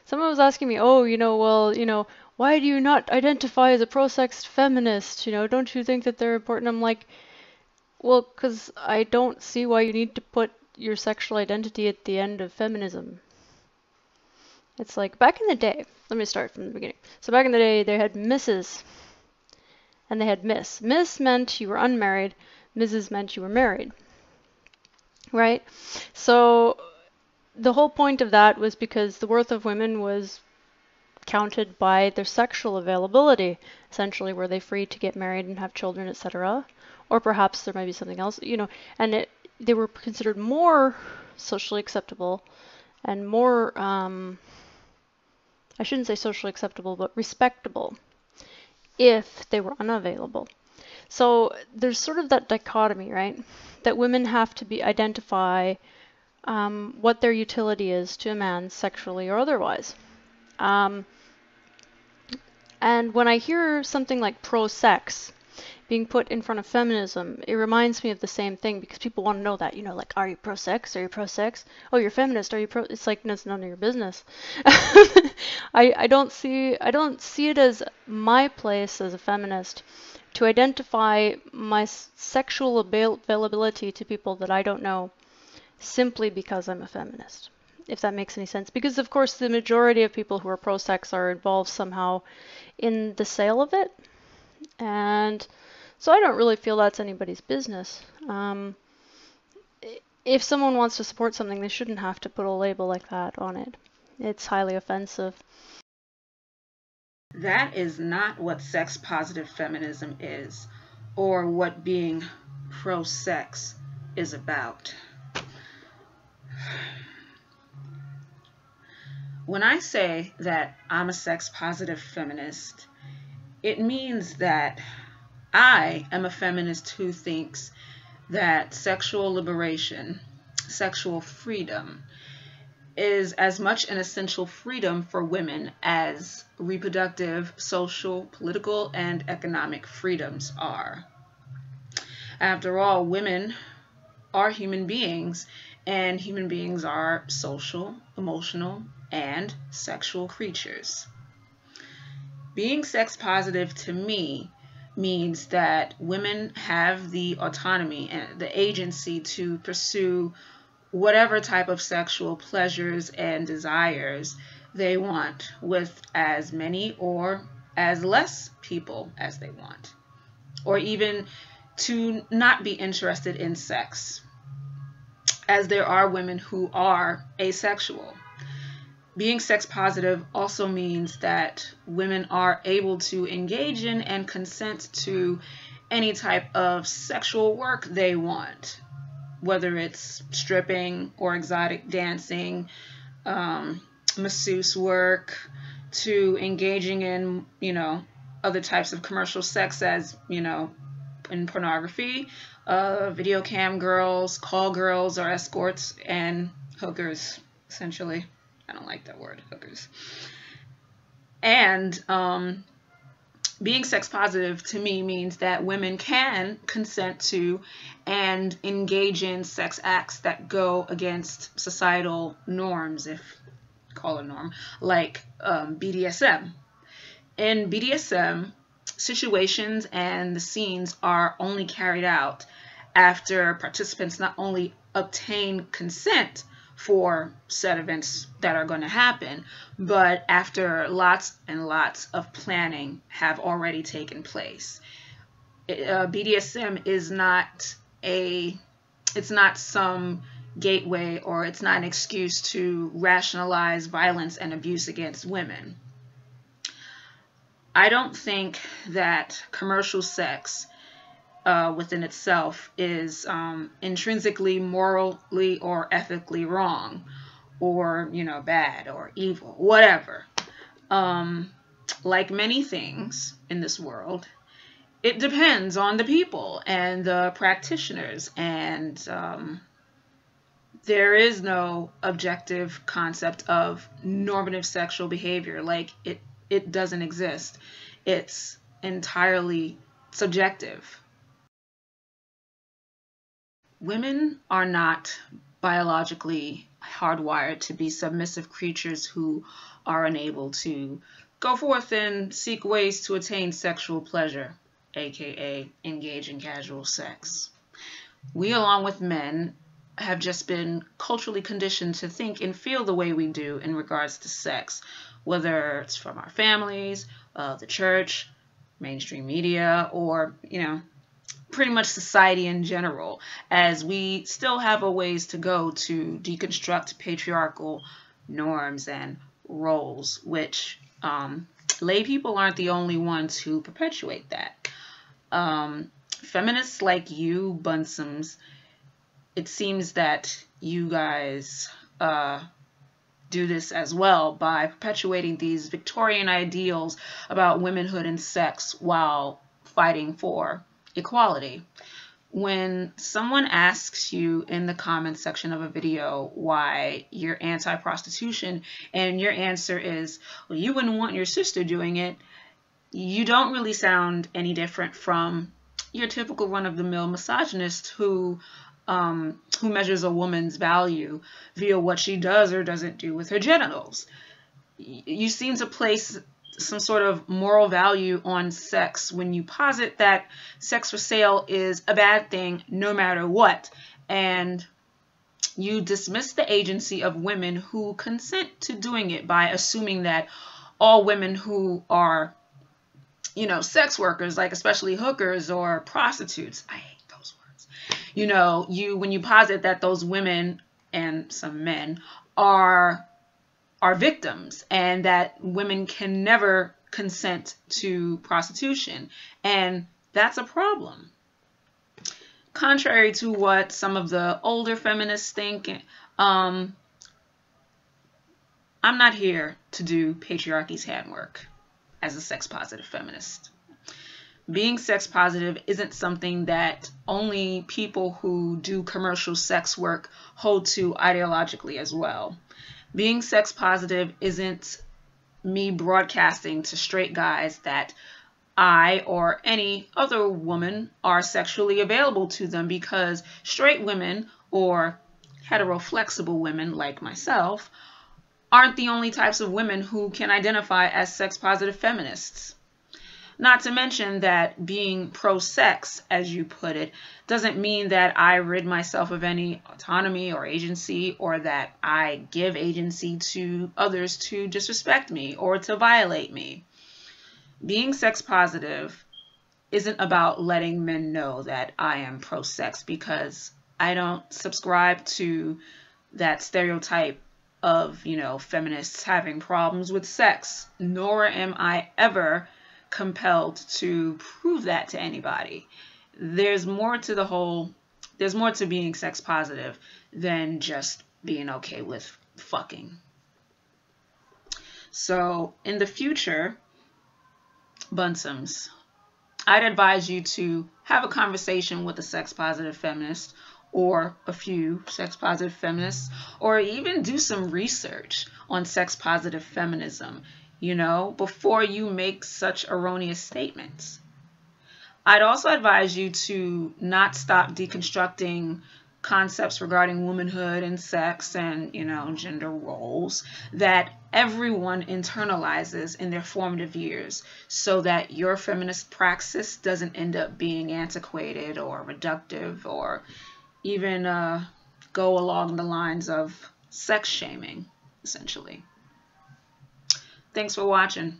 Someone was asking me, oh, well, why do you not identify as a pro-sex feminist? Don't you think that they're important? I'm like, well, because I don't see why you need to put your sexual identity at the end of feminism. It's like back in the day, let me start from the beginning. So back in the day, they had Mrs. and they had Miss. Miss meant you were unmarried, Mrs. meant you were married, right? So the whole point of that was because the worth of women was counted by their sexual availability. Essentially, were they free to get married and have children, etc.? Or perhaps there might be something else, and they were considered more socially acceptable and more, I shouldn't say socially acceptable, but respectable if they were unavailable. So there's sort of that dichotomy, right? That women have to identify what their utility is to a man sexually or otherwise. And when I hear something like pro-sex being put in front of feminism, it reminds me of the same thing because people want to know that, like, are you pro-sex? Are you pro-sex? Oh, you're feminist. Are you pro? It's like, no, it's none of your business. I don't see it as my place as a feminist to identify my sexual availability to people that I don't know simply because I'm a feminist, if that makes any sense. Because, of course, the majority of people who are pro-sex are involved somehow in the sale of it. And so I don't really feel that's anybody's business. If someone wants to support something, they shouldn't have to put a label like that on it. It's highly offensive. That is not what sex-positive feminism is, or what being pro-sex is about. When I say that I'm a sex-positive feminist, it means that I am a feminist who thinks that sexual liberation, sexual freedom, is as much an essential freedom for women as reproductive, social, political, and economic freedoms are. After all, women are human beings, and human beings are social, emotional, and sexual creatures. Being sex positive to me means that women have the autonomy and the agency to pursue whatever type of sexual pleasures and desires they want with as many or as less people as they want, or even to not be interested in sex, as there are women who are asexual. Being sex positive also means that women are able to engage in and consent to any type of sexual work they want, whether it's stripping or exotic dancing, masseuse work, to engaging in, other types of commercial sex, as, in pornography, video cam girls, call girls, or escorts and hookers, essentially. I don't like that word, hookers. And being sex positive to me means that women can consent to and engage in sex acts that go against societal norms, if call a norm, like BDSM. In BDSM, situations and the scenes are only carried out after participants not only obtain consent for said events that are going to happen, but after lots and lots of planning have already taken place. BDSM is not it's not some gateway, or it's not an excuse to rationalize violence and abuse against women. I don't think that commercial sex within itself is intrinsically morally or ethically wrong, or bad or evil, whatever. Like many things in this world, it depends on the people and the practitioners, and there is no objective concept of normative sexual behavior. Like it doesn't exist. It's entirely subjective. Women are not biologically hardwired to be submissive creatures who are unable to go forth and seek ways to attain sexual pleasure, aka engage in casual sex. We, along with men, have just been culturally conditioned to think and feel the way we do in regards to sex, whether it's from our families, the church, mainstream media, or, pretty much society in general, as we still have a ways to go to deconstruct patriarchal norms and roles, which lay people aren't the only ones who perpetuate that. Feminists like you, Buntzums, it seems that you guys do this as well by perpetuating these Victorian ideals about womanhood and sex while fighting for equality. When someone asks you in the comments section of a video why you're anti-prostitution and your answer is, well, you wouldn't want your sister doing it, you don't really sound any different from your typical run-of-the-mill misogynist who measures a woman's value via what she does or doesn't do with her genitals. You seem to place some sort of moral value on sex when you posit that sex for sale is a bad thing no matter what, and you dismiss the agency of women who consent to doing it by assuming that all women who are, sex workers, like especially hookers or prostitutes, I hate those words, when you posit that those women and some men are victims and that women can never consent to prostitution. And that's a problem. Contrary to what some of the older feminists think, I'm not here to do patriarchy's handwork as a sex-positive feminist. Being sex-positive isn't something that only people who do commercial sex work hold to ideologically as well. Being sex positive isn't me broadcasting to straight guys that I or any other woman are sexually available to them because straight women or hetero-flexible women like myself aren't the only types of women who can identify as sex positive feminists. Not to mention that being pro-sex, as you put it, doesn't mean that I rid myself of any autonomy or agency, or that I give agency to others to disrespect me or to violate me. Being sex positive isn't about letting men know that I am pro-sex, because I don't subscribe to that stereotype of, feminists having problems with sex, nor am I ever compelled to prove that to anybody. There's more to being sex positive than just being okay with fucking. So in the future, Buntzums, I'd advise you to have a conversation with a sex positive feminist or a few sex positive feminists, or even do some research on sex positive feminism, before you make such erroneous statements. I'd also advise you to not stop deconstructing concepts regarding womanhood and sex and, gender roles that everyone internalizes in their formative years, so that your feminist praxis doesn't end up being antiquated or reductive or even go along the lines of sex shaming, essentially. Thanks for watching.